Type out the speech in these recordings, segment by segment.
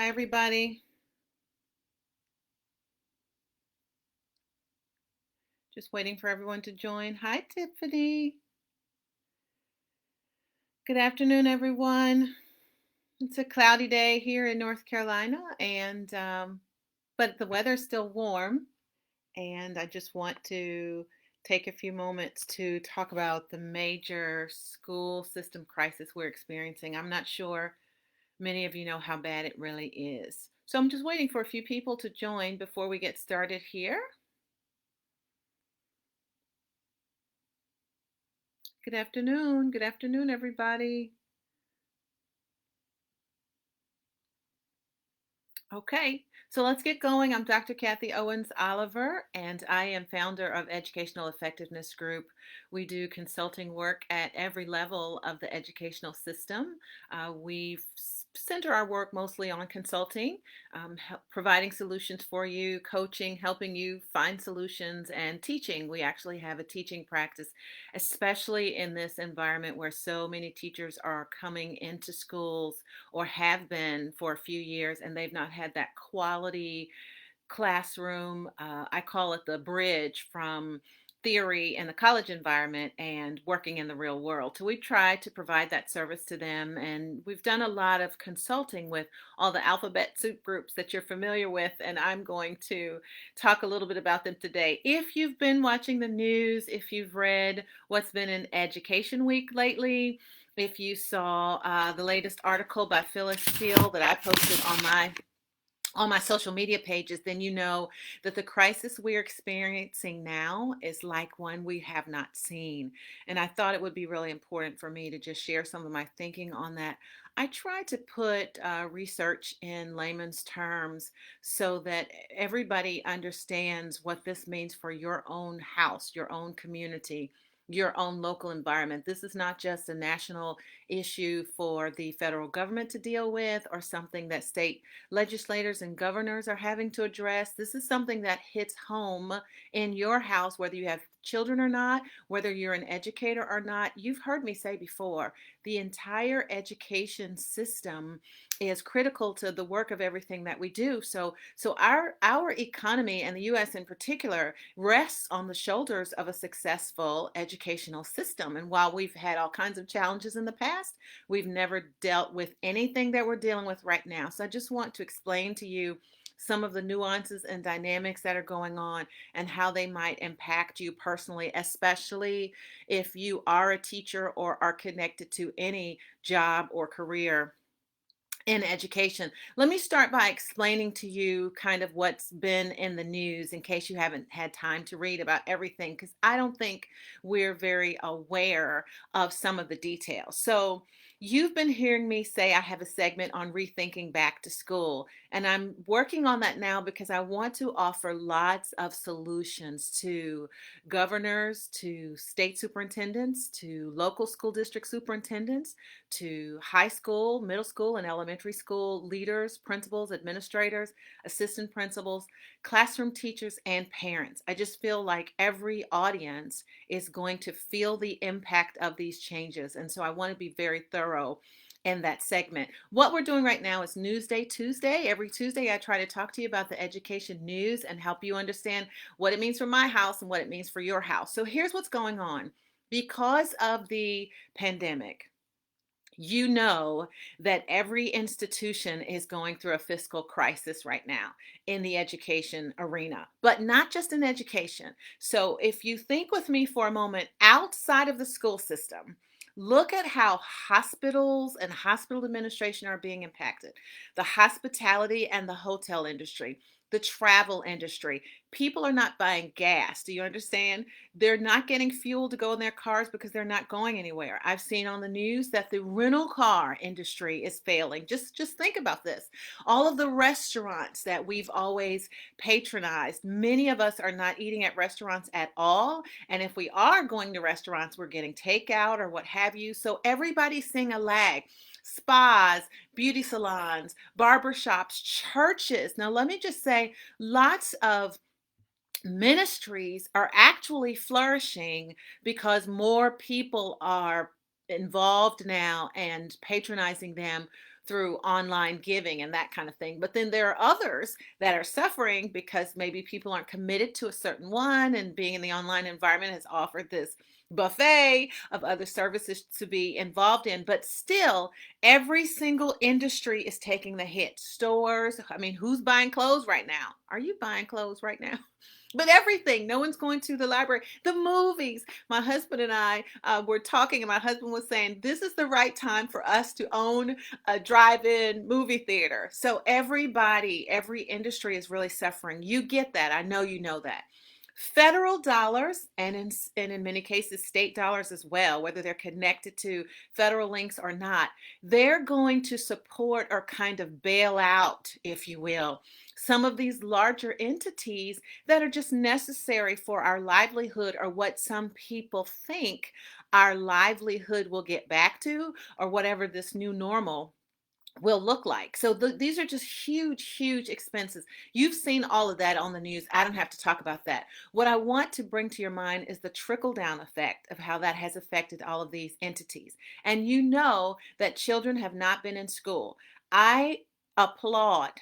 Hi, everybody. Just waiting for everyone to join. Hi, Tiffany. Good afternoon, everyone. It's a cloudy day here in North Carolina, and but the weather's still warm. And I just want to take a few moments to talk about the major school system crisis we're experiencing. I'm not sure many of you know how bad it really is. So I'm just waiting for a few people to join before we get started here. Good afternoon. Good afternoon, everybody. Okay, so let's get going. I'm Dr. Kathy Owens-Oliver, and I am founder of Educational Effectiveness Group. We do consulting work at every level of the educational system. We center our work mostly on consulting, providing solutions for you, coaching, helping you find solutions, and teaching. We actually have a teaching practice, especially in this environment where so many teachers are coming into schools or have been for a few years, and they've not had that quality classroom. I call it the bridge from theory in the college environment and working in the real world. So we try to provide that service to them, and we've done a lot of consulting with all the alphabet soup groups that you're familiar with, and I'm going to talk a little bit about them today. If you've been watching the news, if you've read what's been in Education Week lately, if you saw the latest article by Phyllis Steele that I posted on my social media pages, then you know that the crisis we're experiencing now is like one we have not seen. And I thought it would be really important for me to just share some of my thinking on that. I try to put research in layman's terms so that everybody understands what this means for your own house, your own community, your own local environment. This is not just a national issue for the federal government to deal with or something that state legislators and governors are having to address. This is something that hits home in your house, whether you have children or not, whether you're an educator or not. You've heard me say before, the entire education system is critical to the work of everything that we do. So our economy, and the US in particular, rests on the shoulders of a successful educational system. And while we've had all kinds of challenges in the past, we've never dealt with anything that we're dealing with right now. So I just want to explain to you some of the nuances and dynamics that are going on and how they might impact you personally, especially if you are a teacher or are connected to any job or career in education. Let me start by explaining to you kind of what's been in the news in case you haven't had time to read about everything, because I don't think we're very aware of some of the details. So, you've been hearing me say I have a segment on rethinking back to school, and I'm working on that now because I want to offer lots of solutions to governors, to state superintendents, to local school district superintendents, to high school, middle school, and elementary school leaders, principals, administrators, assistant principals, classroom teachers, and parents. I just feel like every audience is going to feel the impact of these changes. And so I want to be very thorough in that segment. What we're doing right now is Newsday Tuesday. Every Tuesday, I try to talk to you about the education news and help you understand what it means for my house and what it means for your house. So here's what's going on. Because of the pandemic, you know that every institution is going through a fiscal crisis right now in the education arena, but not just in education. So, if you think with me for a moment outside of the school system, look at how hospitals and hospital administration are being impacted, the hospitality and the hotel industry, the travel industry. People are not buying gas. Do you understand? They're not getting fuel to go in their cars because they're not going anywhere. I've seen on the news that the rental car industry is failing. Just think about this. All of the restaurants that we've always patronized, many of us are not eating at restaurants at all. And if we are going to restaurants, we're getting takeout or what have you. So everybody's seeing a lag. Spas, beauty salons, barbershops, churches. Now, let me just say, lots of ministries are actually flourishing because more people are involved now and patronizing them through online giving and that kind of thing. But then there are others that are suffering because maybe people aren't committed to a certain one, and being in the online environment has offered this buffet of other services to be involved in. But still, every single industry is taking the hit. Stores, I mean, who's buying clothes right now? Are you buying clothes right now? But everything, no one's going to the library. The movies. My husband and I were talking, and my husband was saying, this is the right time for us to own a drive-in movie theater. So everybody, every industry is really suffering. You get that. I know you know that. Federal dollars, and in many cases state dollars as well, whether they're connected to federal links or not, they're going to support or kind of bail out, if you will, some of these larger entities that are just necessary for our livelihood, or what some people think our livelihood will get back to, or whatever this new normal will look like. So these are just huge, huge expenses. You've seen all of that on the news. I don't have to talk about that. What I want to bring to your mind is the trickle down effect of how that has affected all of these entities. And you know that children have not been in school. I applaud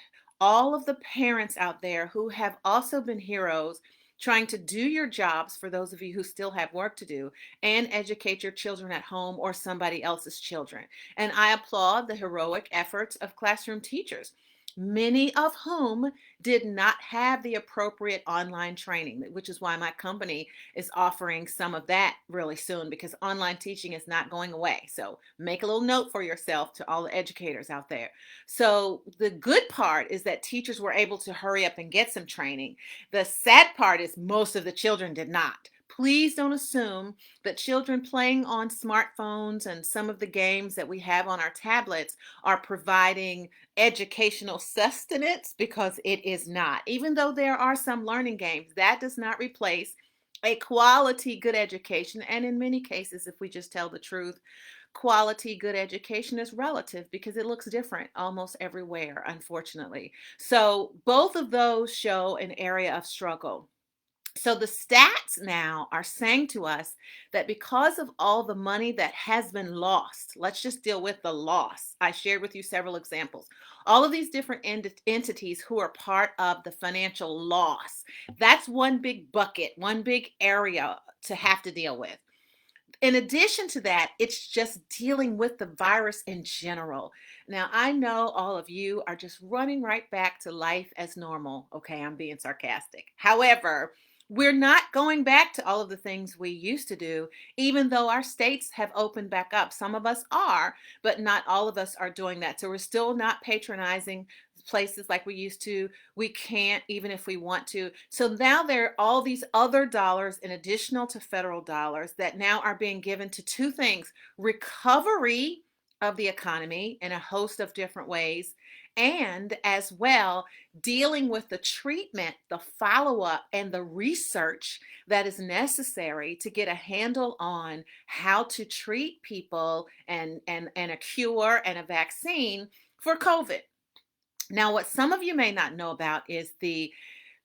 all of the parents out there who have also been heroes, trying to do your jobs, for those of you who still have work to do, and educate your children at home or somebody else's children. And I applaud the heroic efforts of classroom teachers, many of whom did not have the appropriate online training, which is why my company is offering some of that really soon, because online teaching is not going away. So make a little note for yourself, to all the educators out there. So the good part is that teachers were able to hurry up and get some training. The sad part is most of the children did not. Please don't assume that children playing on smartphones and some of the games that we have on our tablets are providing educational sustenance, because it is not. Even though there are some learning games, that does not replace a quality good education. And in many cases, if we just tell the truth, quality good education is relative, because it looks different almost everywhere, unfortunately. So both of those show an area of struggle. So the stats now are saying to us that because of all the money that has been lost, let's just deal with the loss. I shared with you several examples. All of these different entities who are part of the financial loss, that's one big bucket, one big area to have to deal with. In addition to that, it's just dealing with the virus in general. Now, I know all of you are just running right back to life as normal. Okay, I'm being sarcastic. However, we're not going back to all of the things we used to do, even though our states have opened back up. Some of us are, but not all of us are doing that. So we're still not patronizing places like we used to. We can't, even if we want to. So now there are all these other dollars in additional to federal dollars that now are being given to two things: recovery of the economy in a host of different ways, and as well dealing with the treatment, the follow-up, and the research that is necessary to get a handle on how to treat people, and a cure and a vaccine for COVID. Now, what some of you may not know about is the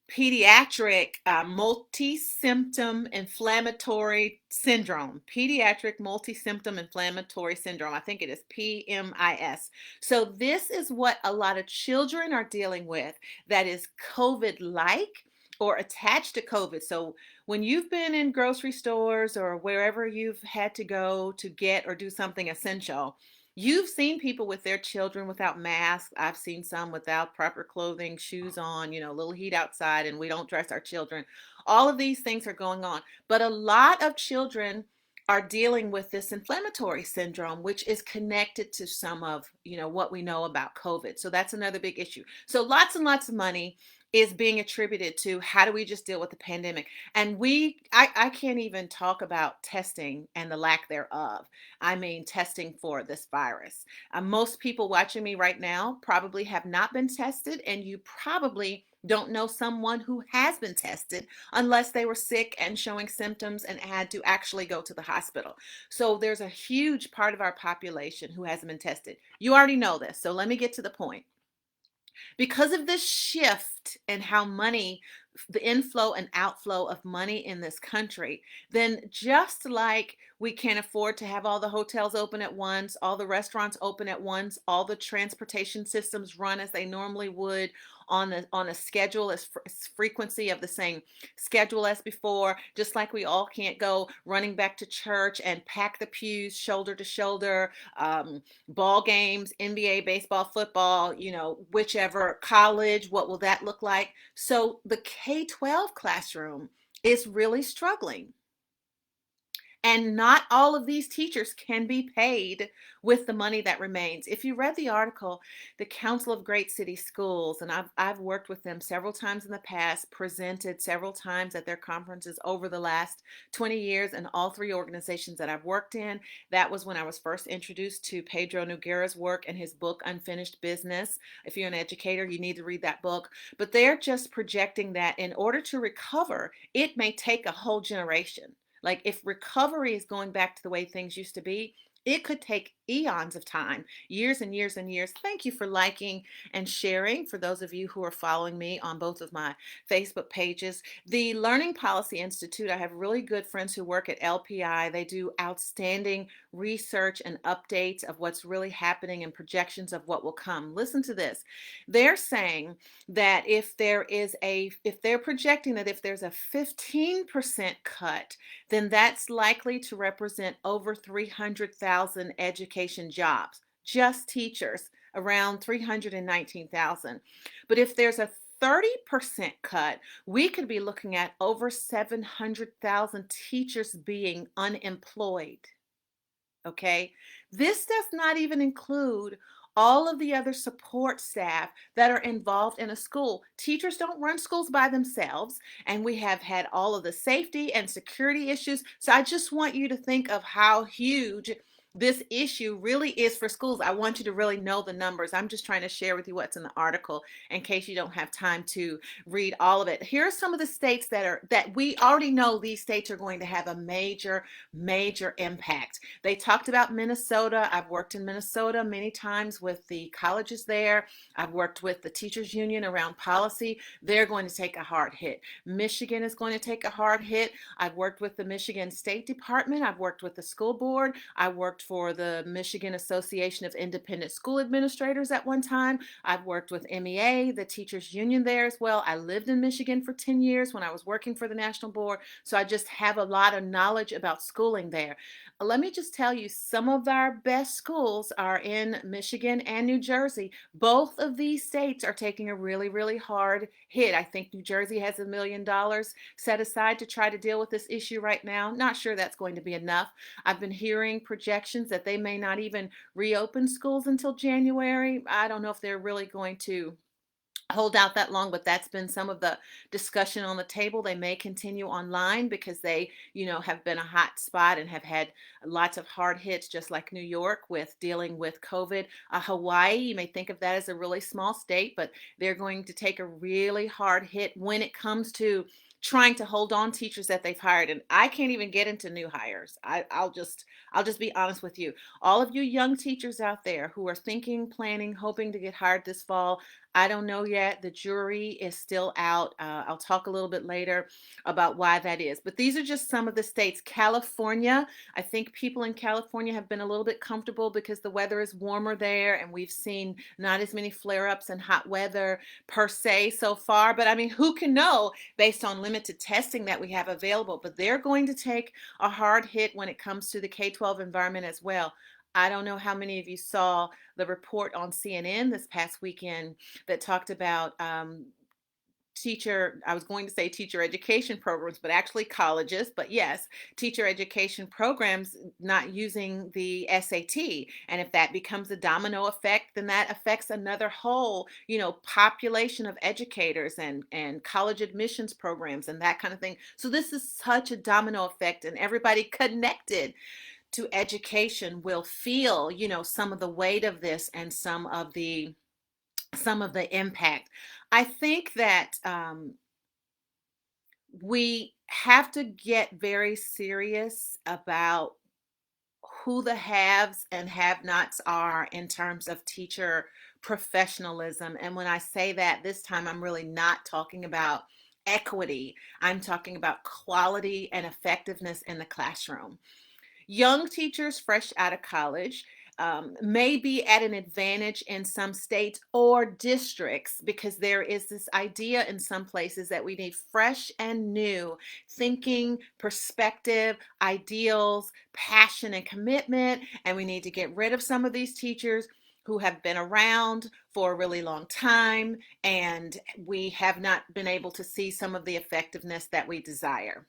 pediatric multi-symptom inflammatory syndrome. Pediatric multi-symptom inflammatory syndrome. I think it is PMIS. So this is what a lot of children are dealing with, that is COVID-like or attached to COVID. So when you've been in grocery stores or wherever you've had to go to get or do something essential, you've seen people with their children without masks. I've seen some without proper clothing, shoes on, a little heat outside, and we don't dress our children. All of these things are going on. But a lot of children are dealing with this inflammatory syndrome, which is connected to some of, what we know about COVID. So that's another big issue. So lots and lots of money is being attributed to how do we just deal with the pandemic. And I can't even talk about testing and the lack thereof. I mean, testing for this virus. Most people watching me right now probably have not been tested, and you probably don't know someone who has been tested unless they were sick and showing symptoms and had to actually go to the hospital. So there's a huge part of our population who hasn't been tested. You already know this, so let me get to the point. Because of this shift in how money the inflow and outflow of money in this country, then just like we can't afford to have all the hotels open at once, all the restaurants open at once, all the transportation systems run as they normally would on a schedule as frequency of the same schedule as before, just like we all can't go running back to church and pack the pews shoulder to shoulder, ball games, NBA, baseball, football, whichever, college, what will that look like? So the K-12 classroom is really struggling. And not all of these teachers can be paid with the money that remains. If you read the article, the Council of Great City Schools, and I've worked with them several times in the past, presented several times at their conferences over the last 20 years, and all three organizations that I've worked in. That was when I was first introduced to Pedro Noguera's work and his book, Unfinished Business. If you're an educator, you need to read that book. But they're just projecting that in order to recover, it may take a whole generation. Like if recovery is going back to the way things used to be, it could take eons of time, years and years and years. Thank you for liking and sharing. For those of you who are following me on both of my Facebook pages, the Learning Policy Institute, I have really good friends who work at LPI. They do outstanding research and updates of what's really happening and projections of what will come. Listen to this. They're saying that if they're projecting that if there's a 15% cut, then that's likely to represent over 300,000 education jobs, just teachers, around 319,000. But if there's a 30% cut, we could be looking at over 700,000 teachers being unemployed. Okay, this does not even include all of the other support staff that are involved in a school. Teachers don't run schools by themselves, and we have had all of the safety and security issues. So I just want you to think of how huge this issue really is for schools. I want you to really know the numbers. I'm just trying to share with you what's in the article in case you don't have time to read all of it. Here are some of the states that we already know these states are going to have a major impact. They talked about Minnesota. I've worked in Minnesota many times with the colleges there. I've worked with the teachers union around policy. They're going to take a hard hit. Michigan is going to take a hard hit. I've worked with the Michigan State Department. I've worked with the school board. I worked for the Michigan Association of Independent School Administrators at one time. I've worked with MEA, the teachers union there as well. I lived in Michigan for 10 years when I was working for the national board. So I just have a lot of knowledge about schooling there. Let me just tell you, some of our best schools are in Michigan and New Jersey. Both of these states are taking a really hard hit. I think New Jersey has $1 million set aside to try to deal with this issue right now. Not sure that's going to be enough. I've been hearing projections that they may not even reopen schools until January. I don't know if they're really going to hold out that long, but that's been some of the discussion on the table. They may continue online because they, have been a hot spot and have had lots of hard hits, just like New York with dealing with COVID. Hawaii, you may think of that as a really small state, but they're going to take a really hard hit when it comes to trying to hold on teachers that they've hired. And I can't even get into new hires. I'll just be honest with you. All of you young teachers out there who are thinking, planning, hoping to get hired this fall, I don't know yet. The jury is still out. I'll talk a little bit later about why that is. But these are just some of the states. California, I think people in California have been a little bit comfortable because the weather is warmer there and we've seen not as many flare-ups and hot weather per se so far. But I mean, who can know based on limited testing that we have available? But they're going to take a hard hit when it comes to the K-12 environment as well. I don't know how many of you saw the report on CNN this past weekend that talked about I was going to say teacher education programs, but actually colleges, but yes, teacher education programs not using the SAT. And if that becomes a domino effect, then that affects another whole, population of educators and college admissions programs and that kind of thing. So this is such a domino effect, and everybody connected to education will feel, some of the weight of this and some of the impact. I think that we have to get very serious about who the haves and have-nots are in terms of teacher professionalism. And when I say that this time, I'm really not talking about equity. I'm talking about quality and effectiveness in the classroom. Young teachers fresh out of college may be at an advantage in some states or districts because there is this idea in some places that we need fresh and new thinking, perspective, ideals, passion, and commitment. And we need to get rid of some of these teachers who have been around for a really long time, and we have not been able to see some of the effectiveness that we desire.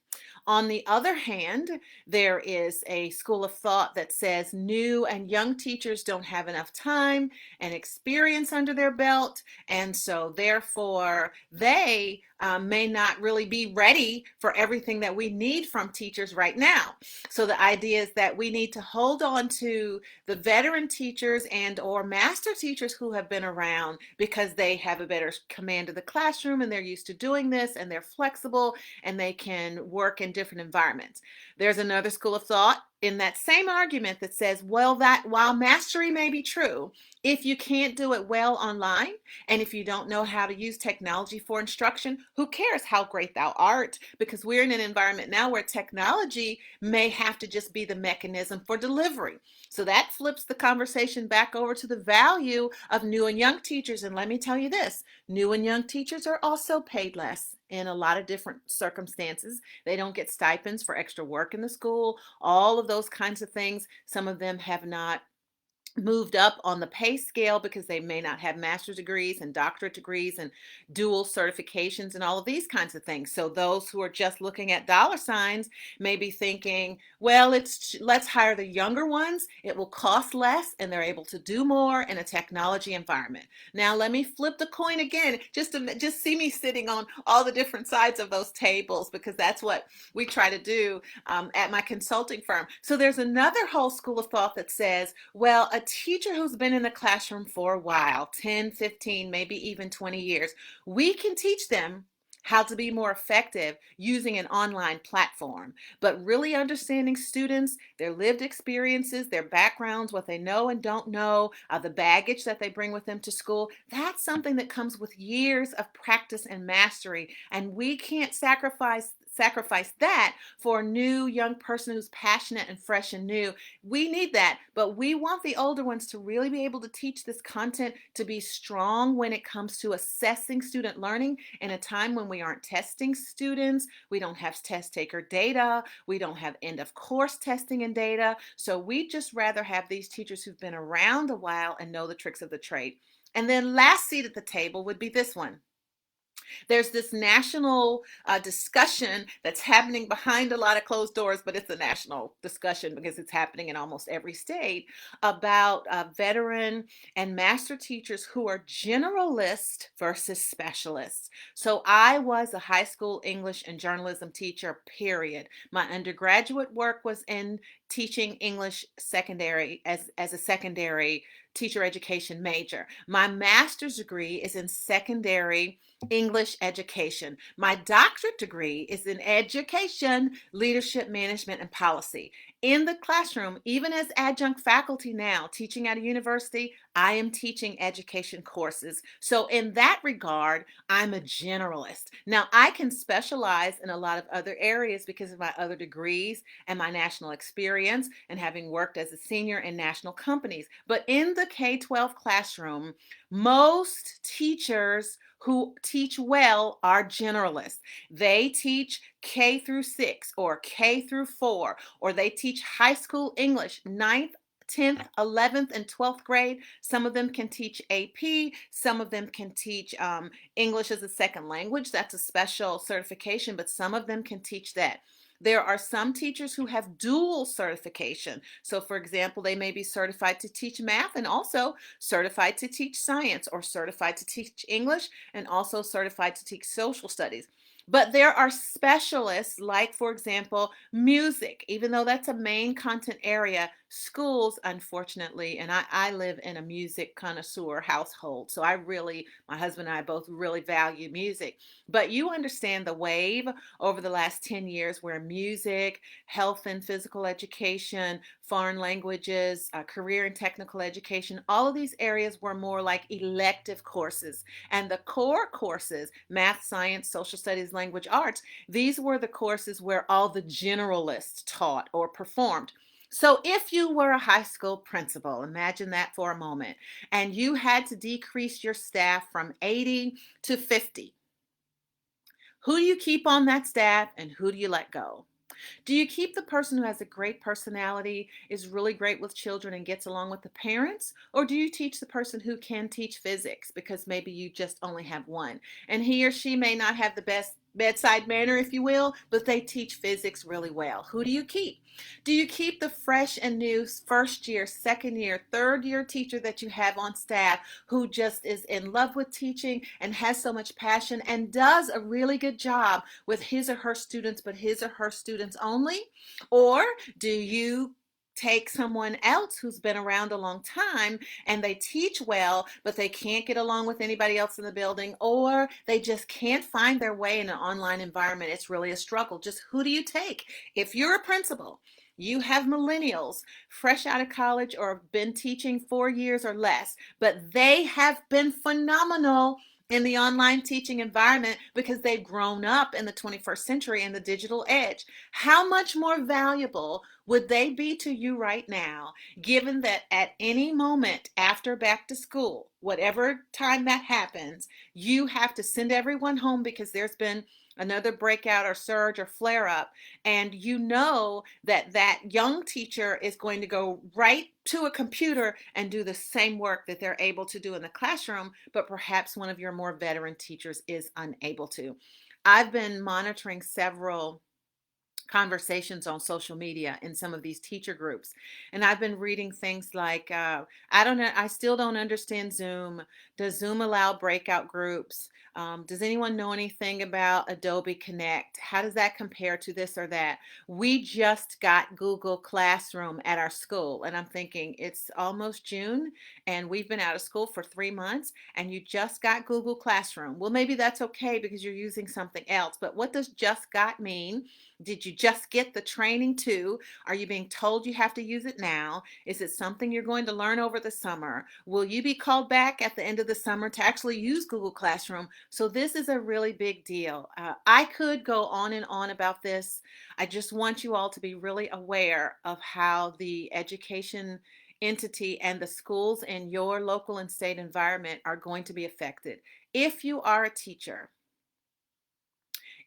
On the other hand, there is a school of thought that says new and young teachers don't have enough time and experience under their belt, and so therefore they may not really be ready for everything that we need from teachers right now. So the idea is that we need to hold on to the veteran teachers and or master teachers who have been around because they have a better command of the classroom and they're used to doing this and they're flexible and they can work in different environments. There's another school of thought in that same argument that says, well, that while mastery may be true, if you can't do it well online, and if you don't know how to use technology for instruction, who cares how great thou art? Because we're in an environment now where technology may have to just be the mechanism for delivery. So that flips the conversation back over to the value of new and young teachers. And let me tell you this, new and young teachers are also paid less in a lot of different circumstances. They don't get stipends for extra work in the school, all of those kinds of things. Some of them have not moved up on the pay scale because they may not have master's degrees and doctorate degrees and dual certifications and all of these kinds of things. So those who are just looking at dollar signs may be thinking, well, let's hire the younger ones. It will cost less and they're able to do more in a technology environment. Now let me flip the coin again, just see me sitting on all the different sides of those tables, because that's what we try to do at my consulting firm. So there's another whole school of thought that says, well, a teacher who's been in the classroom for a while, 10, 15, maybe even 20 years, we can teach them how to be more effective using an online platform. But really understanding students, their lived experiences, their backgrounds, what they know and don't know, the baggage that they bring with them to school, that's something that comes with years of practice and mastery. And we can't sacrifice that for a new young person who's passionate and fresh and new. We need that, but we want the older ones to really be able to teach this content, to be strong when it comes to assessing student learning in a time when we aren't testing students, we don't have test taker data, we don't have end of course testing and data. So we just rather have these teachers who've been around a while and know the tricks of the trade. And then last seat at the table would be this one. There's this national discussion that's happening behind a lot of closed doors, but it's a national discussion because it's happening in almost every state, about veteran and master teachers who are generalists versus specialists. So I was a high school English and journalism teacher, period. My undergraduate work was in teaching English secondary as a secondary teacher education major. My master's degree is in secondary English education. My doctorate degree is in education, leadership, management, and policy. In the classroom, even as adjunct faculty now, teaching at a university, I am teaching education courses. So in that regard, I'm a generalist. Now, I can specialize in a lot of other areas because of my other degrees and my national experience and having worked as a senior in national companies. But in the K-12 classroom, most teachers who teach well are generalists. They teach K through 6 or K through 4, or they teach high school English, 9th, 10th, 11th, and 12th grade. Some of them can teach AP. Some of them can teach English as a second language. That's a special certification, but some of them can teach that. There are some teachers who have dual certification. So for example, they may be certified to teach math and also certified to teach science, or certified to teach English and also certified to teach social studies. But there are specialists like, for example, music. Even though that's a main content area, Schools, unfortunately, and I live in a music connoisseur household, so my husband and I both really value music. But you understand the wave over the last 10 years where music, health and physical education, foreign languages, career and technical education, all of these areas were more like elective courses. And the core courses, math, science, social studies, language arts, these were the courses where all the generalists taught or performed. So if you were a high school principal, imagine that for a moment, and you had to decrease your staff from 80 to 50, who do you keep on that staff and who do you let go? Do you keep the person who has a great personality, is really great with children, and gets along with the parents? Or do you teach the person who can teach physics because maybe you just only have one? And he or she may not have the best bedside manner, if you will, but they teach physics really well. Who do you keep? Do you keep the fresh and new first year, second year, third year teacher that you have on staff who just is in love with teaching and has so much passion and does a really good job with his or her students, but his or her students only? Or do you take someone else who's been around a long time and they teach well, but they can't get along with anybody else in the building, or they just can't find their way in an online environment? It's really a struggle. Just who do you take? If you're a principal, you have millennials fresh out of college or have been teaching 4 years or less, but they have been phenomenal in the online teaching environment because they've grown up in the 21st century and the digital edge. How much more valuable would they be to you right now, given that at any moment after back to school, whatever time that happens, you have to send everyone home because there's been another breakout or surge or flare up, and you know that that young teacher is going to go right to a computer and do the same work that they're able to do in the classroom, but perhaps one of your more veteran teachers is unable to. I've been monitoring several conversations on social media in some of these teacher groups, and I've been reading things like, I still don't understand Zoom. Does Zoom allow breakout groups? Does anyone know anything about Adobe Connect? How does that compare to this or that? We just got Google Classroom at our school, and I'm thinking it's almost June and we've been out of school for 3 months and you just got Google Classroom. Well, maybe that's okay because you're using something else, but what does just got mean? Did you just get the training too? Are you being told you have to use it now? Is it something you're going to learn over the summer? Will you be called back at the end of the summer to actually use Google Classroom? So this is a really big deal. I could go on and on about this. I just want you all to be really aware of how the education entity and the schools in your local and state environment are going to be affected. If you are a teacher,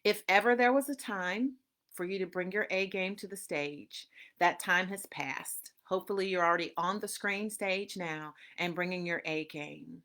if ever there was a time for you to bring your A game to the stage, that time has passed. Hopefully, you're already on the screen stage now and bringing your A game.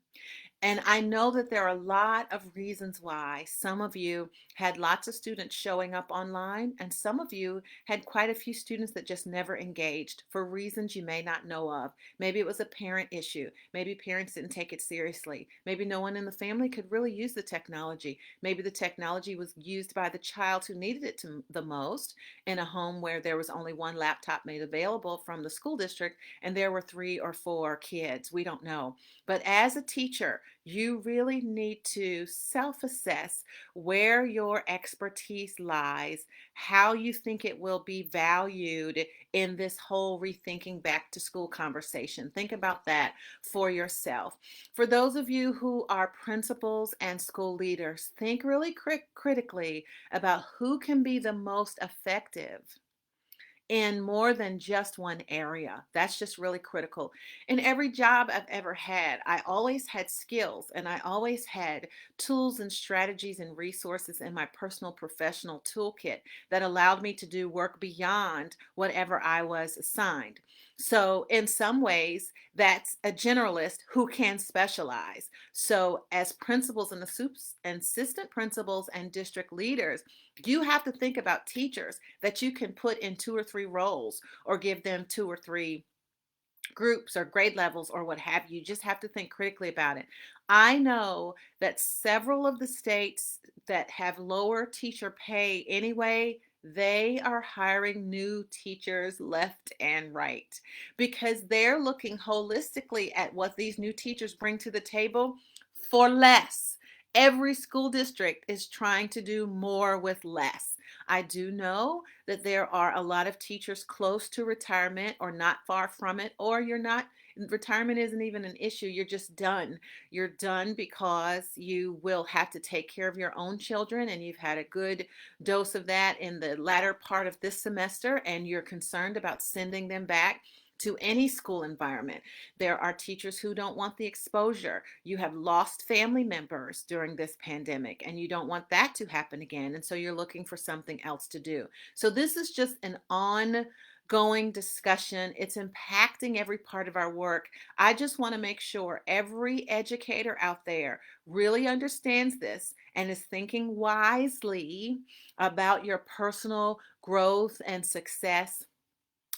And I know that there are a lot of reasons why some of you had lots of students showing up online, and some of you had quite a few students that just never engaged for reasons you may not know of. Maybe it was a parent issue. Maybe parents didn't take it seriously. Maybe no one in the family could really use the technology. Maybe the technology was used by the child who needed it the most in a home where there was only one laptop made available from the school district and there were 3 or 4 kids. We don't know. But as a teacher, you really need to self-assess where your expertise lies, how you think it will be valued in this whole rethinking back to school conversation. Think about that for yourself. For those of you who are principals and school leaders, think really critically about who can be the most effective in more than just one area. That's just really critical. In every job I've ever had, I always had skills and I always had tools and strategies and resources in my personal professional toolkit that allowed me to do work beyond whatever I was assigned. So in some ways, that's a generalist who can specialize. So as principals and assistant principals and district leaders, you have to think about teachers that you can put in 2 or 3 roles or give them 2 or 3 groups or grade levels or what have you. You just have to think critically about it. I know that several of the states that have lower teacher pay anyway, They are hiring new teachers left and right because they're looking holistically at what these new teachers bring to the table for less. Every school district is trying to do more with less. I do know that there are a lot of teachers close to retirement or not far from it, or you're not. Retirement isn't even an issue. You're just done. You're done because you will have to take care of your own children, and you've had a good dose of that in the latter part of this semester, and you're concerned about sending them back to any school environment. There are teachers who don't want the exposure. You have lost family members during this pandemic, and you don't want that to happen again. And so you're looking for something else to do. So this is just an ongoing discussion. It's impacting every part of our work. I just want to make sure every educator out there really understands this and is thinking wisely about your personal growth and success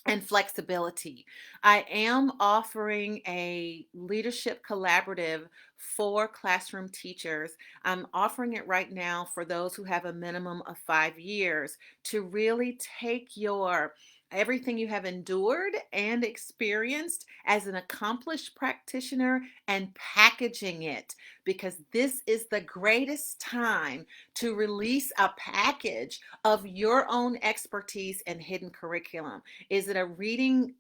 and flexibility. I am offering a leadership collaborative for classroom teachers. I'm offering it right now for those who have a minimum of 5 years to really take your everything you have endured and experienced as an accomplished practitioner and packaging it, because this is the greatest time to release a package of your own expertise and hidden curriculum. Is it a reading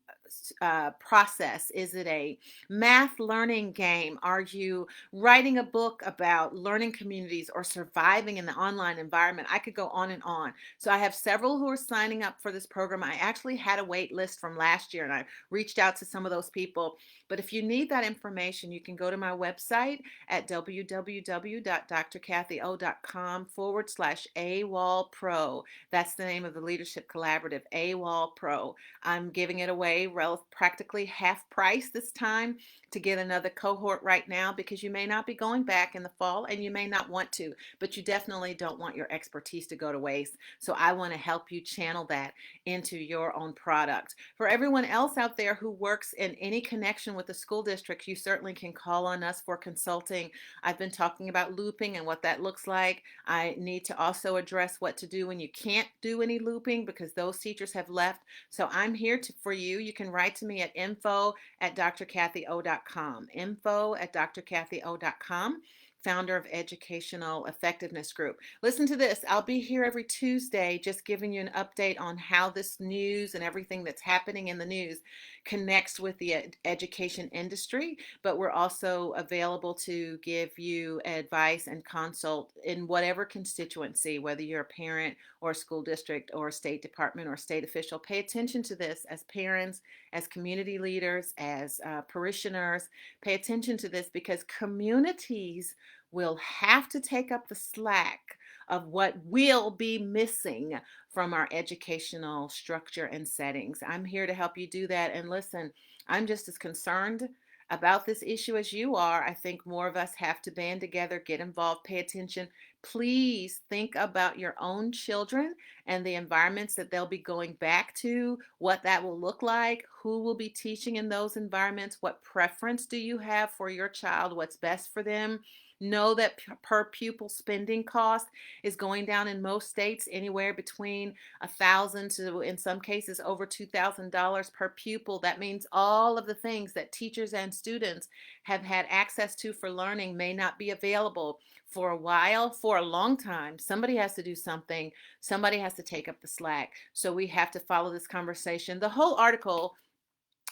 process? Is it a math learning game? Are you writing a book about learning communities or surviving in the online environment? I could go on and on. So I have several who are signing up for this program. I actually had a wait list from last year, and I reached out to some of those people. But if you need that information, you can go to my website at www.drcathyo.com/AWOL Pro. That's the name of the leadership collaborative, AWOL Pro. I'm giving it away practically half price this time to get another cohort right now, because you may not be going back in the fall and you may not want to, but you definitely don't want your expertise to go to waste. So I want to help you channel that into your own product. For everyone else out there who works in any connection with the school district, you certainly can call on us for consulting. I've been talking about looping and what that looks like. I need to also address what to do when you can't do any looping because those teachers have left. So I'm here for you. You can write to me at info@DrCathyO.com. Info@DrCathyO.com. Founder of Educational Effectiveness Group. Listen to this. I'll be here every Tuesday just giving you an update on how this news and everything that's happening in the news connects with the education industry, but we're also available to give you advice and consult in whatever constituency, whether you're a parent or a school district or a state department or state official. Pay attention to this as parents, as community leaders, as parishioners. Pay attention to this because communities will have to take up the slack of what will be missing from our educational structure and settings. I'm here to help you do that. And listen, I'm just as concerned about this issue as you are. I think more of us have to band together, get involved, pay attention. Please think about your own children and the environments that they'll be going back to, what that will look like, who will be teaching in those environments, what preference do you have for your child, what's best for them. Know that per pupil spending cost is going down in most states anywhere between $1,000 to, in some cases, over $2,000 per pupil. That means all of the things that teachers and students have had access to for learning may not be available for a while, for a long time. Somebody has to do something. Somebody has to take up the slack. So we have to follow this conversation. The whole article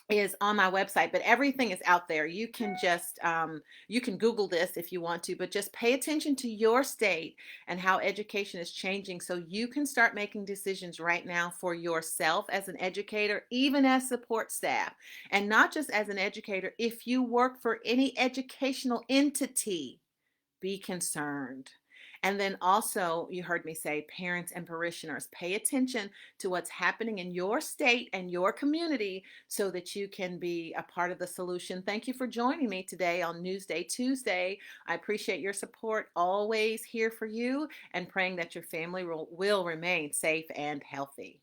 is on my website, but everything is out there. You can just you can Google this if you want to, but just pay attention to your state and how education is changing so you can start making decisions right now for yourself as an educator, even as support staff, and not just as an educator. If you work for any educational entity, be concerned. And then also, you heard me say, parents and parishioners, pay attention to what's happening in your state and your community so that you can be a part of the solution. Thank you for joining me today on Newsday Tuesday. I appreciate your support, always here for you, and praying that your family will remain safe and healthy.